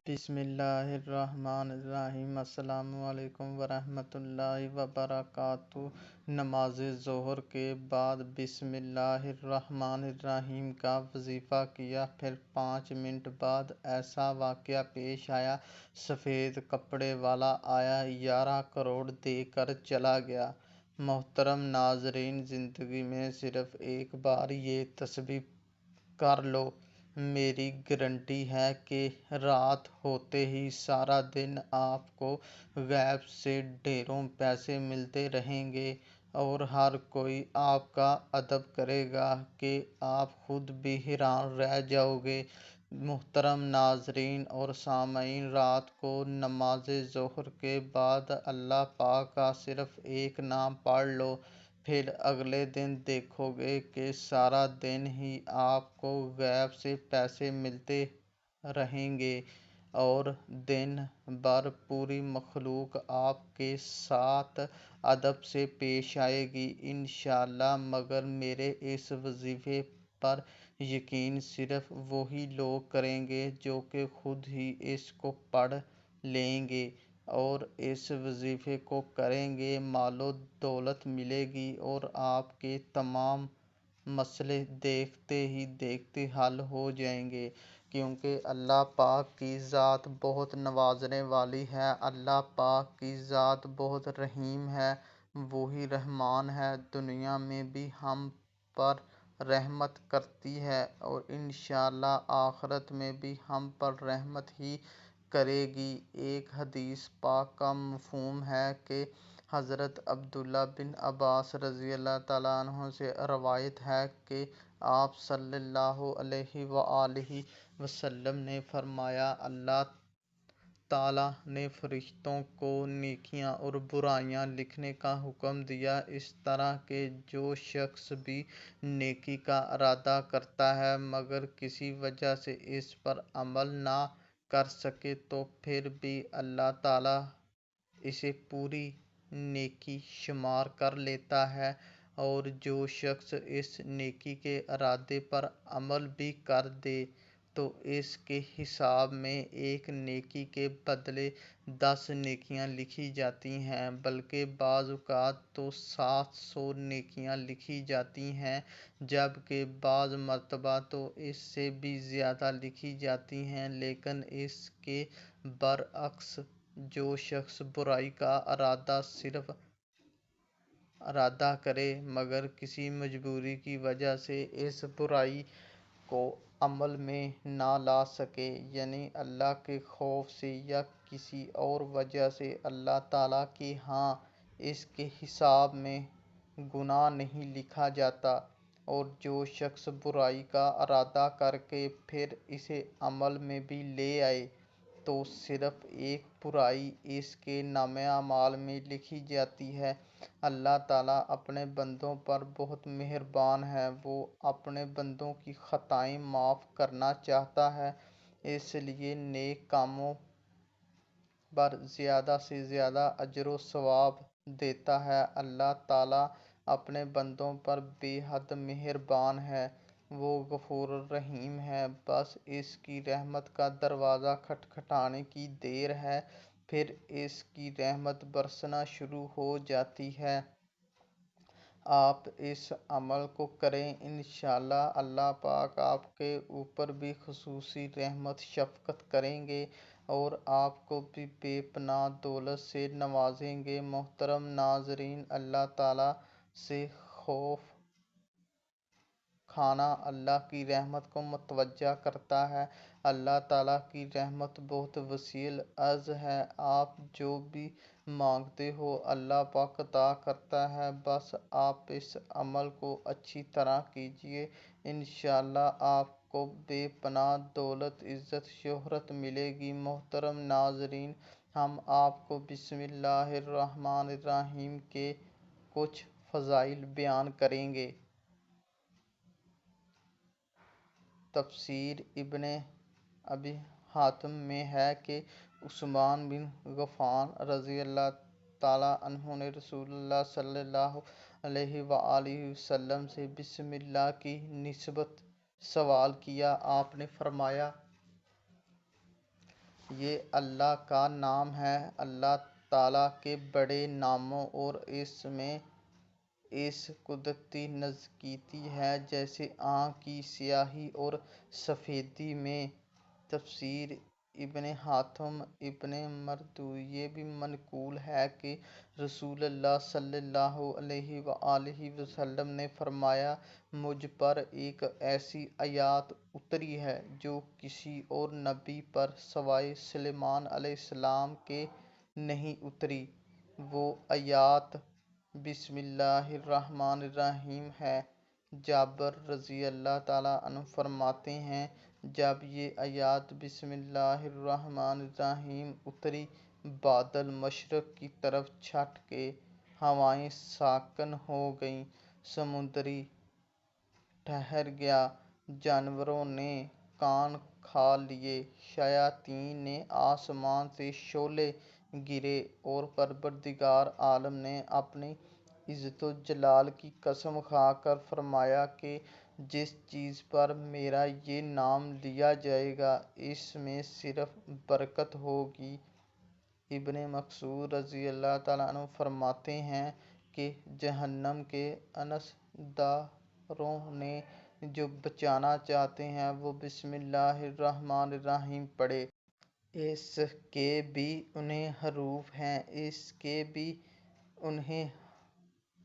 بسم اللہ الرحمن الرحیم۔ السلام علیکم ورحمۃ اللہ وبرکاتہ۔ نماز ظہر کے بعد بسم اللہ الرحمن الرحیم کا وظیفہ کیا، پھر 5 منٹ بعد ایسا واقعہ پیش آیا، سفید کپڑے والا آیا، 11 کروڑ دے کر چلا گیا۔ محترم ناظرین، زندگی میں صرف ایک بار یہ تصور کر لو، میری گارنٹی ہے کہ رات ہوتے ہی سارا دن آپ کو غیب سے ڈھیروں پیسے ملتے رہیں گے اور ہر کوئی آپ کا ادب کرے گا کہ آپ خود بھی حیران رہ جاؤ گے۔ محترم ناظرین اور سامعین، رات کو نماز ظہر کے بعد اللہ پاک کا صرف ایک نام پڑھ لو، پھر اگلے دن دیکھو گے کہ سارا دن ہی آپ کو غیب سے پیسے ملتے رہیں گے اور دن بھر پوری مخلوق آپ کے ساتھ ادب سے پیش آئے گی انشاءاللہ۔ مگر میرے اس وظیفے پر یقین صرف وہی لوگ کریں گے جو کہ خود ہی اس کو پڑھ لیں گے اور اس وظیفے کو کریں گے۔ مال و دولت ملے گی اور آپ کے تمام مسئلے دیکھتے ہی دیکھتے حل ہو جائیں گے، کیونکہ اللہ پاک کی ذات بہت نوازنے والی ہے، اللہ پاک کی ذات بہت رحیم ہے، وہی رحمان ہے، دنیا میں بھی ہم پر رحمت کرتی ہے اور انشاءاللہ آخرت میں بھی ہم پر رحمت ہی کرے گی۔ ایک حدیث پاک کا مفہوم ہے کہ حضرت عبداللہ بن عباس رضی اللہ تعالیٰ عنہ سے روایت ہے کہ آپ صلی اللہ علیہ وآلہ وسلم نے فرمایا، اللہ تعالیٰ نے فرشتوں کو نیکیاں اور برائیاں لکھنے کا حکم دیا، اس طرح کہ جو شخص بھی نیکی کا ارادہ کرتا ہے مگر کسی وجہ سے اس پر عمل نہ کر سکے تو پھر بھی اللہ تعالیٰ اسے پوری نیکی شمار کر لیتا ہے، اور جو شخص اس نیکی کے ارادے پر عمل بھی کر دے تو اس کے حساب میں ایک نیکی کے بدلے 10 نیکیاں لکھی جاتی ہیں، بلکہ بعض اوقات تو 700 نیکیاں لکھی جاتی ہیں، جبکہ بعض مرتبہ تو اس سے بھی زیادہ لکھی جاتی ہیں۔ لیکن اس کے برعکس جو شخص برائی کا ارادہ کرے مگر کسی مجبوری کی وجہ سے اس برائی کو عمل میں نہ لا سکے، یعنی اللہ کے خوف سے یا کسی اور وجہ سے، اللہ تعالیٰ کے ہاں اس کے حساب میں گناہ نہیں لکھا جاتا، اور جو شخص برائی کا ارادہ کر کے پھر اسے عمل میں بھی لے آئے تو صرف ایک برائی اس کے نامہ اعمال میں لکھی جاتی ہے۔ اللہ تعالیٰ اپنے بندوں پر بہت مہربان ہے، وہ اپنے بندوں کی خطائیں معاف کرنا چاہتا ہے، اس لیے نیک کاموں پر زیادہ سے زیادہ اجر و ثواب دیتا ہے۔ اللہ تعالیٰ اپنے بندوں پر بے حد مہربان ہے، وہ غفور الرحیم ہے، بس اس کی رحمت کا دروازہ کھٹکھٹانے کی دیر ہے، پھر اس کی رحمت برسنا شروع ہو جاتی ہے۔ آپ اس عمل کو کریں، انشاءاللہ اللہ پاک آپ کے اوپر بھی خصوصی رحمت شفقت کریں گے اور آپ کو بھی بے پناہ دولت سے نوازیں گے۔ محترم ناظرین، اللہ تعالیٰ سے خوف کھانا اللہ کی رحمت کو متوجہ کرتا ہے۔ اللہ تعالیٰ کی رحمت بہت وسیع العرض ہے، آپ جو بھی مانگتے ہو اللہ پاک عطا کرتا ہے، بس آپ اس عمل کو اچھی طرح کیجیے، انشاءاللہ آپ کو بے پناہ دولت، عزت، شہرت ملے گی۔ محترم ناظرین، ہم آپ کو بسم اللہ الرحمن الرحیم کے کچھ فضائل بیان کریں گے۔ تفسیر ابن ابی حاتم میں ہے کہ عثمان بن غفان رضی اللہ تعالیٰ عنہ نے رسول اللہ صلی اللہ علیہ وآلہ وسلم سے بسم اللہ کی نسبت سوال کیا، آپ نے فرمایا، یہ اللہ کا نام ہے، اللہ تعالیٰ کے بڑے ناموں، اور اس میں اس قدرتی نزدیکی ہے جیسے آنکھ کی سیاہی اور سفیدی میں۔ تفسیر ابن حاتم ابن مردویہ بھی منقول ہے کہ رسول اللہ صلی اللہ علیہ وآلہ وسلم نے فرمایا، مجھ پر ایک ایسی آیات اتری ہے جو کسی اور نبی پر سوائے سلیمان علیہ السلام کے نہیں اتری۔ وہ آیات بسم اللہ الرحمن الرحیم ہے۔ جابر رضی اللہ تعالیٰ عنہ فرماتے ہیں، جب یہ آیات بسم اللہ الرحمن الرحیم اتری، بادل مشرق کی طرف چھٹ کے ہوائیں ساکن ہو گئیں، سمندری ٹھہر گیا، جانوروں نے کان کھا لیے، شیاطین نے آسمان سے شعلے گرے، اور پروردگار عالم نے اپنی عزت و جلال کی قسم کھا کر فرمایا کہ جس چیز پر میرا یہ نام لیا جائے گا اس میں صرف برکت ہوگی۔ ابن مسعود رضی اللہ تعالیٰ عنہ فرماتے ہیں کہ جہنم کے انسداروں نے جو بچنا چاہتے ہیں وہ بسم اللہ الرحمن الرحیم پڑھے۔ اس کے بھی انہیں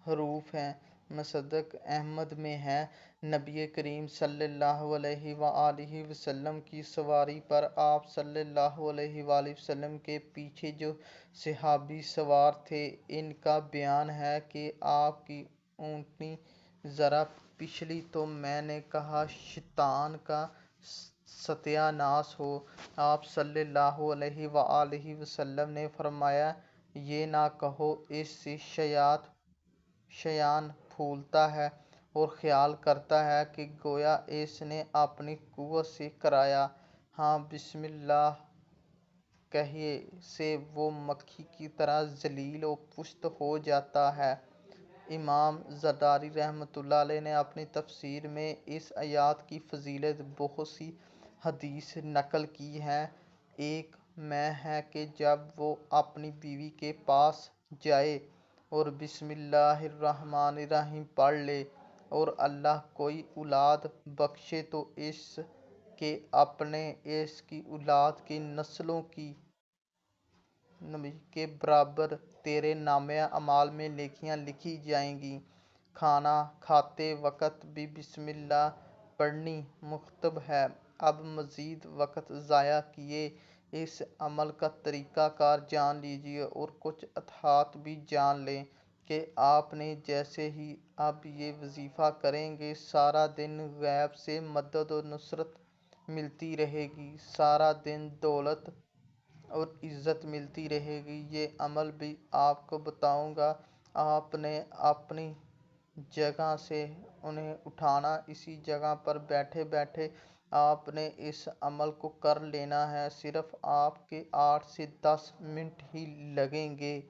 حروف ہیں۔ مصدق احمد میں ہے، نبی کریم صلی اللہ علیہ وآلہ وسلم کی سواری پر آپ صلی اللہ علیہ وآلہ وسلم کے پیچھے جو صحابی سوار تھے، ان کا بیان ہے کہ آپ کی اونٹنی ذرا پچھلی تو میں نے کہا، شیطان کا ستیہ ناش ہو۔ آپ صلی اللہ علیہ وآلہ وسلم نے فرمایا، یہ نہ کہو، اس سے شیطان پھولتا ہے اور خیال کرتا ہے کہ گویا اس نے اپنی قوت سے کرایا۔ ہاں، بسم اللہ کہنے سے وہ مکھی کی طرح ذلیل و پست ہو جاتا ہے۔ امام زرداری رحمۃ اللہ علیہ نے اپنی تفسیر میں اس آیات کی فضیلت بہت سی حدیث نقل کی ہیں۔ ایک میں ہے کہ جب وہ اپنی بیوی کے پاس جائے اور بسم اللہ الرحمن الرحیم پڑھ لے اور اللہ کوئی اولاد بخشے تو اس کی اولاد کی نسلوں کے برابر تیرے نامہ اعمال میں نیکیاں لکھی جائیں گی۔ کھانا کھاتے وقت بھی بسم اللہ پڑھنی مکتوب ہے۔ اب مزید وقت ضائع کیے اس عمل کا طریقہ کار جان لیجیے اور کچھ احادیث بھی جان لیں کہ آپ نے جیسے ہی اب یہ وظیفہ کریں گے، سارا دن غیب سے مدد و نصرت ملتی رہے گی، سارا دن دولت اور عزت ملتی رہے گی۔ یہ عمل بھی آپ کو بتاؤں گا، آپ نے اپنی جگہ سے انہیں اٹھانا، اسی جگہ پر بیٹھے بیٹھے آپ نے اس عمل کو کر لینا ہے، صرف آپ کے 8 سے 10 منٹ ہی لگیں گے۔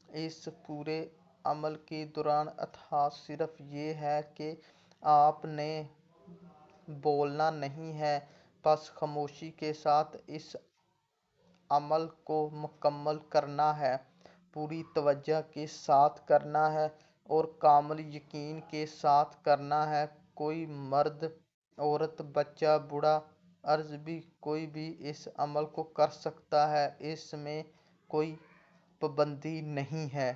اس پورے عمل کے دوران احتیاط صرف یہ ہے کہ آپ نے بولنا نہیں ہے، بس خاموشی کے ساتھ اس عمل کو مکمل کرنا ہے، پوری توجہ کے ساتھ کرنا ہے اور کامل یقین کے ساتھ کرنا ہے۔ کوئی مرد، عورت، بچہ، بوڑھا، اعرابی کوئی بھی اس عمل کو کر سکتا ہے، اس میں کوئی پابندی نہیں ہے۔